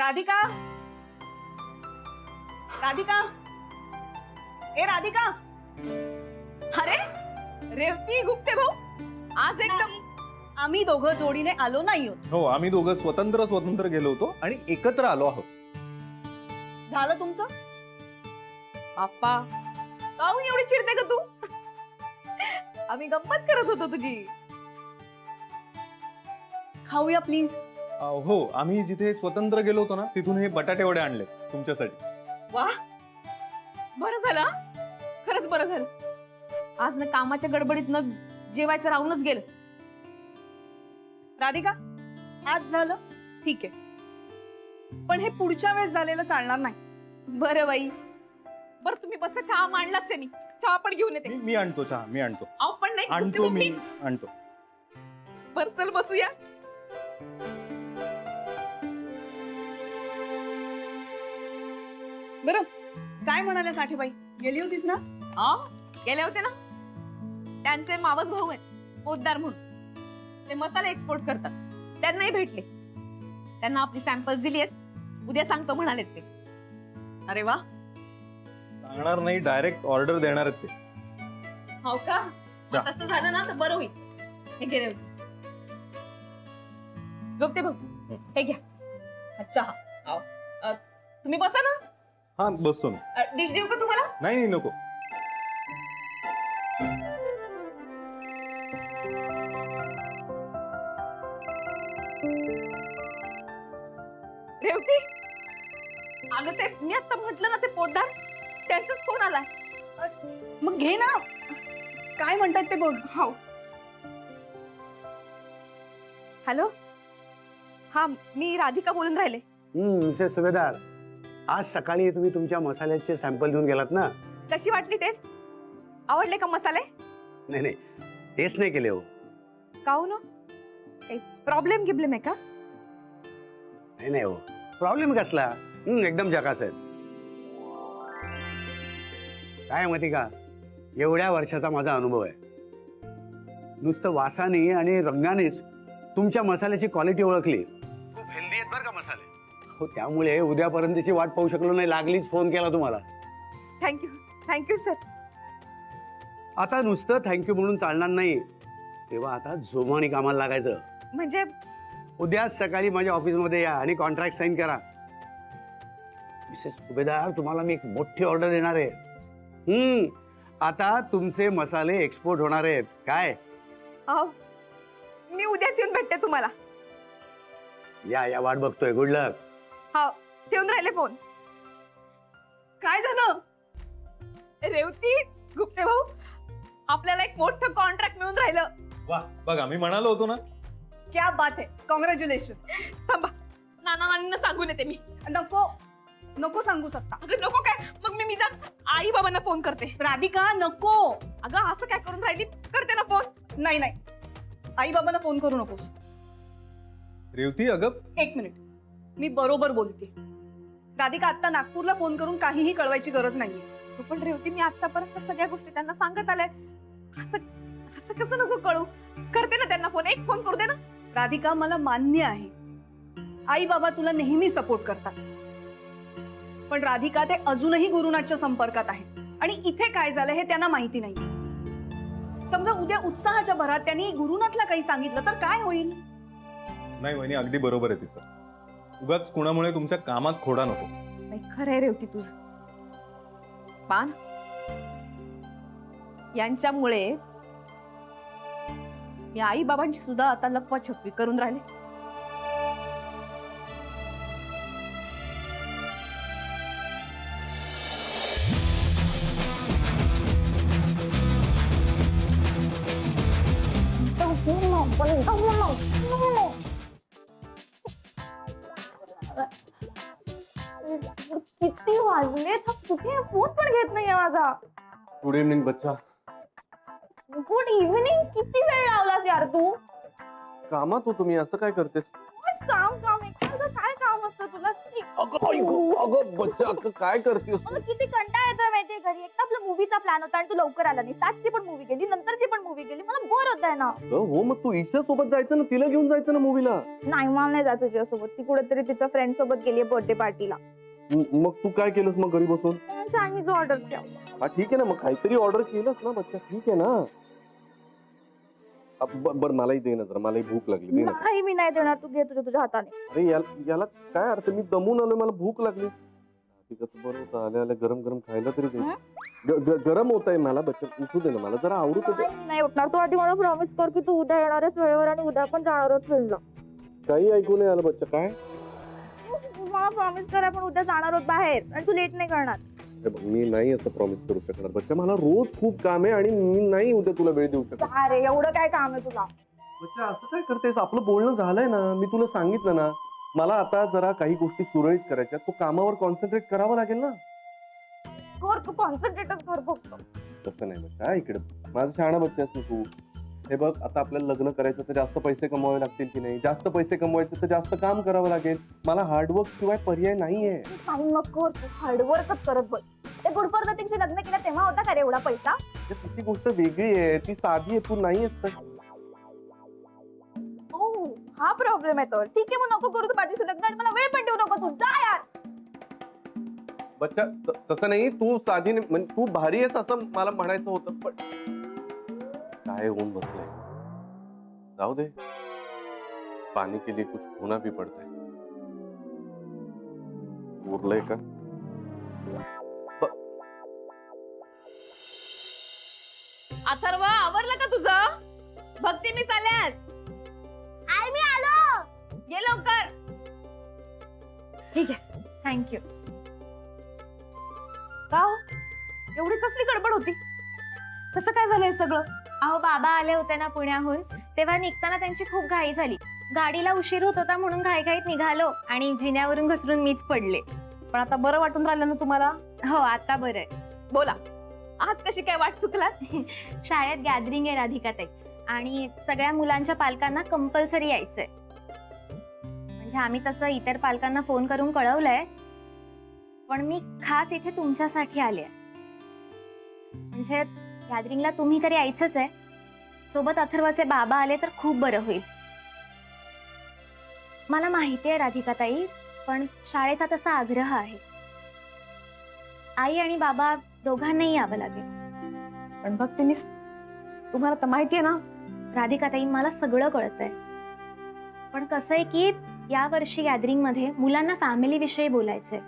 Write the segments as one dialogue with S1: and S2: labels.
S1: राधिका, राधिका, ए राधिका.
S2: अरे रेवती गुप्ते भाऊ, आज एकदम
S1: आम्ही दोघं जोडीने आलो नाही आहोत.
S3: हो, आम्ही दोघं स्वतंत्र गेलो होतो आणि एकत्र आलो आहोत.
S1: झालं तुमचं?
S2: बाप्पा, काहून एवढी चिडते का तू? आम्ही गंमत करत होतो तुझी.
S1: खाऊया प्लीज.
S3: हो, आम्ही जिथे स्वतंत्र गेलो होतो ना तिथून हे बटाटे वडे आणले तुमच्यासाठी.
S2: वा, बरं झालं हा. खरंच बरं झालं. आज ना कामाच्या गडबडीत न जेवायचं राहूनच गेलं.
S1: राधिका, आज झालं ठीक आहे, पण हे पुढच्या वेळेस झालेलं चालणार नाही.
S2: बरं बाई, बरं तुम्ही बसा, चहा मांडलाच आहे मी. चहा पण घेऊन येते.
S3: मी आणतो चहा, मी आणतो.
S2: अहो पण नाही, गुप्ते
S3: आणतो
S2: भाऊ,
S3: मी आणतो.
S2: बरं चल बसूया.
S1: बरं, काय म्हणाल्या साठेबाई? गेली होतीस ना?
S2: गेले होते ना. त्यांचे मावस भाऊ आहेत पोतदार म्हणून, ते मसाले एक्सपोर्ट करतात. त्यांनाही भेटले. त्यांना आपली सॅम्पल्स दिली आहेत. उद्या सांगतो म्हणालेत ते.
S1: अरे वा.
S3: सांगणार नाही, डायरेक्ट ऑर्डर देणार आहेत ते.
S2: हो का?
S3: जा.
S2: मग तसं झालं ना तर बरं होईल. हे गेले होते. गुप्ते भाऊ, हे घ्या हा चहा. तुम्ही बसा ना.
S3: हा, बसतो मी.
S2: डिश देऊ का तुम्हाला?
S3: नाही नाही, नको.
S2: रेवती, अगं ते मी आता म्हटलं ना, ते पोतदार त्यांचाच फोन आलाय.
S1: मग घे ना, काय म्हणतात ते बघ.
S2: हो. हॅलो, हा मी राधिका बोलून राहिले.
S4: मिसेस सुभेदार, आज सकाळी तुम्ही तुमच्या मसाल्याचे सॅम्पल घेऊन गेलात ना?
S2: कशी वाटली टेस्ट? आवडले का मसाले?
S4: नाही नाही, टेस्ट नाही केले हो.
S2: काहून? काही प्रॉब्लेम गिब्लेम आहे का?
S4: नाही नाही हो, प्रॉब्लेम कसला, एकदम झकास आहेत. काय माहिती का, एवढ्या वर्षाचा माझा अनुभव आहे. नुसतं वासाने आणि रंगानेच तुमच्या मसाल्याची क्वालिटी ओळखली. खूप हेल्दी आहेत बरं का मसाले. हो, त्यामुळे उद्यापर्यंतची वाट पाहू शकलो नाही, लागलीच फोन केला तुम्हाला.
S2: Thank you, thank you sir.
S4: आता नुसतं थँक्यू म्हणून चालणार नाही, तेव्हा आता जोमाने कामाला लागायचं.
S2: म्हणजे
S4: उद्या सकाळी माझ्या ऑफिसमध्ये या आणि कॉन्ट्रॅक्ट साईन करा. मिसेस सुभेदार, तुम्हाला मी एक मोठी ऑर्डर देणार आहे. आता तुमचे मसाले एक्सपोर्ट होणार आहेत. काय?
S2: मी उद्याच येऊन भेटते तुम्हाला.
S4: या या, वाट बघतोय. गुड लक.
S2: हा, ठेवून राहिले फोन.
S1: काय झालं?
S2: रेवती, गुप्ते भाऊ, आपल्याला एक मोठं कॉन्ट्रॅक्ट मिळून राहिलं.
S3: वा, बघा मी म्हणालो होतो ना.
S1: क्या बात है, कॉंग्रॅच्युलेशन.
S2: थांबा, नाना नानींना सांगून येते मी.
S1: नको नको सांगू शकता.
S2: अगं नको काय, मग मी जा आई बाबांना फोन करते.
S1: राधिका नको.
S2: अगं असं काय करून राहिली, करते ना फोन.
S1: नाही नाही, आई बाबांना फोन करू नकोस.
S3: रेवती, अगं
S1: एक मिनिट, मी बरोबर बोलते. राधिका, आता नागपूरला फोन करून काहीही कळवायची गरज नाहीये.
S2: पण रेवती, मी आतापर्यंत सगळ्या गोष्टी त्यांना सांगत आले. असं असं कसं नको कळू. करते ना त्यांना फोन, एक फोन करू दे ना.
S1: राधिका, मला मान्य आहे आई बाबा तुला नेहमी सपोर्ट करतात, पण राधिका, ते अजूनही गुरुनाथच्या संपर्कात आहेत आणि इथे काय झालं हे त्यांना माहिती नाही. समजा उद्या उत्साहाच्या भरात त्यांनी गुरुनाथला काही सांगितलं तर काय होईल?
S3: नाही वहिनी, अगदी बरोबर आहे तिचं. उगाच कुणामुळे तुमच्या कामात खोडा नको.
S2: नाही, खरं आहे रेवती तुझं. पान यांच्यामुळे मी आई बाबांची सुद्धा आता लपवाछपवी करून राहिले.
S5: किती वाजले, कुठे फोन पण घेत नाहीये माझा.
S6: गुड इव्हनिंग बच्चा.
S5: Good evening. किती वेळ लावलास यार तू?
S6: कामात हो तुम्ही, असं काय करतेस?
S5: काम काम एखादं काय काम असतं तुला?
S6: अगं बच्चा, अगं काय करतेस?
S5: मला किती कंटाळा येतोय माहितीये घरी एकटा आपला मूवीचा प्लॅन होता आणि तू लवकर आला नाही. 7ची पण मूवी गेली, नंतरची पण मूवी गेली. मला बोर होत आहे ना.
S6: हो मग तू ईशा सोबत जायचं ना, तिला घेऊन जायचं ना मूवीला.
S5: नाही, मला नाही जायचं तुझ्यासोबत. ती कुठेतरी तिच्या फ्रेंड सोबत गेली बर्थडे पार्टीला.
S6: मग तू काय केलंस मग घरी बसून?
S5: चायनीज ऑर्डर केलं.
S6: हा ठीक आहे ना, मग काहीतरी ऑर्डर केलंस ना बच्चा, ठीक आहे ना. बर मलाही दे ना जरा, मलाही भूक लागली, दे ना.
S5: नाही, मी नाही देणार. तू घे तुझ्या हाताने.
S6: अरे याला काय अर्थ, मी दमून आलोय, मला भूक लागली. कसं बरं होतं, आल्या आल्या गरम गरम खायला तरी दे. गरम होत आहे मला बच्चा, उठू दे ना मला जरा, आवरू दे.
S5: नाही, नाही उठणार. तू आधी मला प्रॉमिस कर की तू उद्या येणार आहेस वेळेवर आणि उद्या पण जाणार आहोत फिल्मला.
S6: काही ऐकू नाही आलं बच्चा. काय?
S5: मला प्रॉमिस कर, आपण उद्या जाणार आहोत बाहेर आणि तू लेट नाही करणार.
S6: मी नाही असं प्रॉमिस करू शकणार बच्चा, मला रोज खूप काम आहे आणि मी नाही उद्या तुला वेळ देऊ शकत.
S5: अरे एवढं काय काम आहे तुला?
S6: बच्चा असं काय करतेस, आपलं बोलणं झालंय ना, मी तुला सांगितलं ना, मला आता जरा काही गोष्टी सुरळीत करायच्या, तो कामावर कॉन्सन्ट्रेट करावं लागेल ना.
S5: कर, तू कॉन्सन्ट्रेटच कर फक्त.
S6: तसं नाही बच्चा, इकडे माझा शहाणा बच्चा आहेस ना तू. हे बघ, आता आपल्याला लग्न करायचं तर जास्त पैसे कमवावे लागतील की नाही, जास्त पैसे कमवायचे तर जास्त काम करावं लागेल. मला हार्डवर्क शिवाय पर्याय नाहीये.
S5: काही मग कर, तू हार्डवर्कच करत बस. ते गुड फॉर नथिंगशी लग्न केलं तेव्हा होता का रे एवढा पैसा?
S6: तिची गोष्ट वेगळी आहे, ती साधी आहे, तू नाही आहेस तर.
S5: ओ, हा प्रॉब्लेम आहे तर. ठीक आहे, मग नको करू तू माझ्याशी लग्न आणि मला वेळ पण देऊ नको तू. जा यार.
S6: बच्चा तसं नाही, तू साधी नाही, म्हणजे तू भारी आहेस असं मला म्हणायचं होतं, पण काय होऊन बसलंय. जाऊ दे, पाणी के लिए कुछ होना भी पड़ता है. उरलंय का?
S2: अथर्व, आवरलं का तुझं? भक्ती मिस आल्यात.
S5: आई मी आलो.
S2: ये लवकर.
S5: ठीक आहे, थँक्यू.
S2: का हो? एवढी कसली गडबड होती? कसं काय झालंय सगळं?
S7: अहो, बाबा आले होते ना पुण्याहून, तेव्हा निघताना त्यांची खूप घाई झाली. गाडीला उशीर होत होता म्हणून घाईघाईत निघालो आणि जिन्यावरून घसरून मीच पडले.
S2: पण आता बरं वाटून राहिलं ना तुम्हाला?
S7: हो, आता बरं आहे.
S2: बोला, आज कशी काय वाट चुकलात?
S7: शाळेत गॅदरिंग आहे राधिकाताई आणि सगळ्या मुलांच्या पालकांना कंपल्सरी यायचंय. म्हणजे आम्ही तसं इतर पालकांना फोन करून कळवलंय, पण मी खास इथे तुमच्यासाठी आले. म्हणजे गॅदरिंगला तुम्ही तरी यायचंच आहे. सोबत अथर्वचे बाबा आले तर खूप बरं होईल. मला माहिती आहे राधिकाताई, पण शाळेचा तसा आग्रह आहे. आई आणि बाबा दोघांनाही यावं लागेल.
S2: पण भक्ती मिस, तुम्हाला तर माहितीये ना.
S7: राधिकाताई, मला सगळं कळतंय, पण कसं आहे की या वर्षी गॅदरिंग मध्ये मुलांना फॅमिली विषयी बोलायचंय.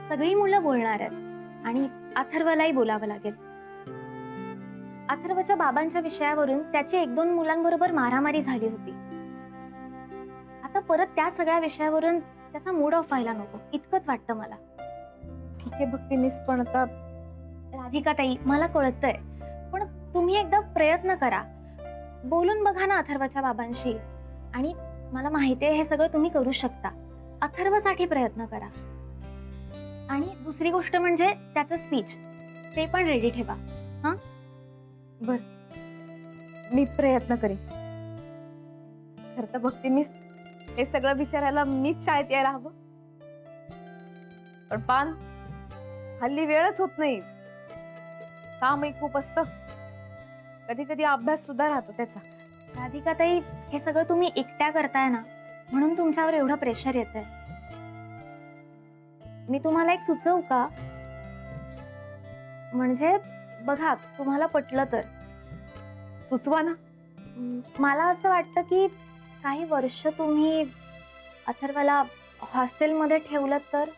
S7: सगळी मुलं बोलणार आहेत आणि अथर्वलाही बोलावं लागेल. अथर्वच्या बाबांच्या विषयावरून त्याची 1-2 मुलांबरोबर मारामारी झाली होती. आता परत त्या सगळ्या विषयावरून त्याचा मूड ऑफ व्हायला नको, इतकंच वाटतं मला.
S2: ठीक आहे भक्ती मिस, पण आता
S7: राधिकाताई, मला कळतंय, पण तुम्ही एकदा प्रयत्न करा. बोलून बघा ना अथर्वच्या बाबांशी. आणि मला माहिती आहे हे सगळं तुम्ही करू शकता. अथर्वसाठी प्रयत्न करा. आणि दुसरी गोष्ट म्हणजे त्याचं स्पीच, ते पण रेडी ठेवा. हां,
S2: मी प्रयत्न करेन. खरं तर भक्ती मिस, हे सगळं विचारायला मीच शाळेत यायला हवं. पण पान हल्ली वेळच होत नाही. कामही खूप असतं, कधी कधी अभ्यास सुद्धा राहतो त्याचा.
S7: राधिकाताई, हे सगळं तुम्ही एकट्या करताय ना, म्हणून तुमच्यावर एवढं प्रेशर येतंय. मी तुम्हाला एक सुचवू का? म्हणजे बघा, तुम्हाला पटलं तर.
S2: सुचवा ना.
S7: मला असं वाटतं की काही वर्ष तुम्ही अथर्वला हॉस्टेलमध्ये ठेवलं तर.